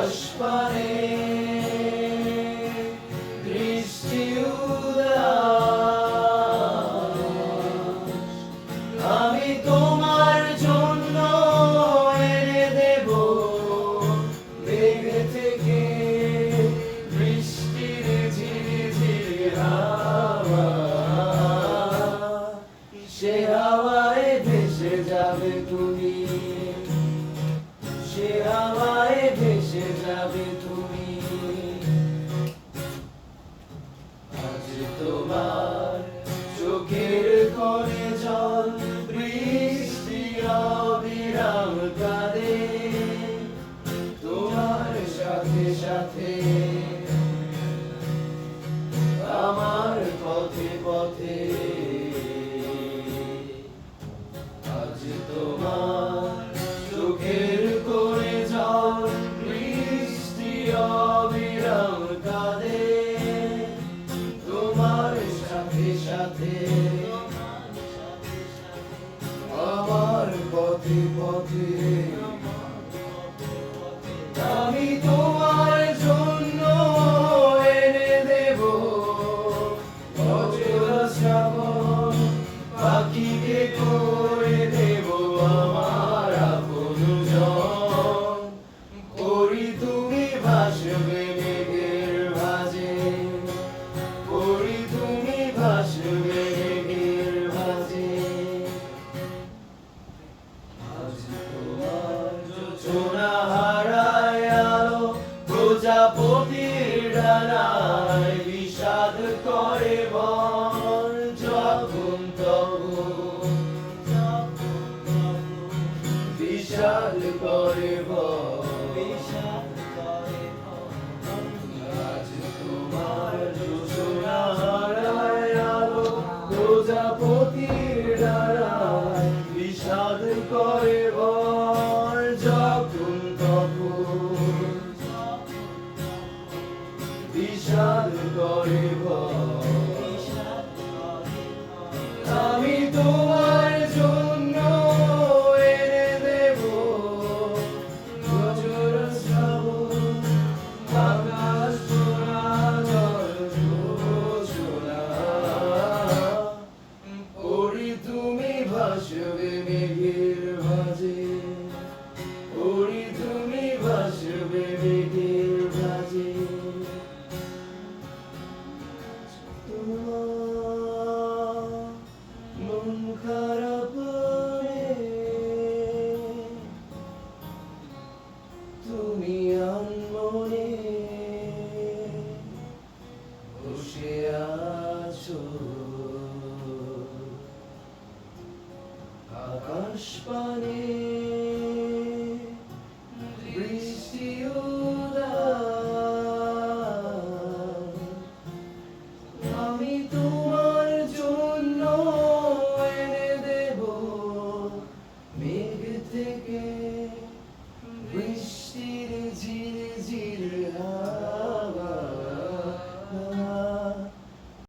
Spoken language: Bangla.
আকাশপানে দৃষ্টি উদাস, আমি তোমার জন্য এনে দেব মেঘ থেকে বৃষ্টির ঝিরিঝিরি হাওয়া। সে হাওয়ায় ভেসে যাবে তুমি, সে হাওয়ায় ভেসে যাবে তুমি। আজ তোমার চোখের কোণে জল বৃষ্টি অবিরাম কাঁদে, তোমার সাথে সাথে আমার পথে পথে। আজ তোমার চোখের কোণে জল বৃষ্টি অবিরাম কাঁদে, তোমার সাথে সাথে আমার পথে পথে। আমি তোমার জন্য এনে দেব অজোড়া শ্রাবণ, পাখিকে করে দেব আমার আপনজন। করি তুমি ভাসবে মেঘের ভাঁজে, করি তুমি ভাসবে মেঘের ভাঁজে। আজ তোমার জোছনা হারায় আলো, প্রজাপতির ডানায় বিষাদ করে বন। যখন তখন বিষাদ করে বন। আজ তোমার জোছনা হারায় আলো, প্রজাপতির ডানায় বিষাদ করে বন। যখন তখন বিষাদ করে বন। আমি তোমার জন্য এনে দেব অজোড়া শ্রাবণ, আকাশ ছোঁয়া জল জোছনা। করি তুমি ভাসবে মেঘের ভাঁজে, করি তুমি ভাসবে মেঘের ভাঁজে। মন খারাপ হলে তুমি আনমনে বসে আছো, আকাশ পানে বৃষ্টি উদাস। আমি তোমার জন্য এনে দেব মেঘ থেকে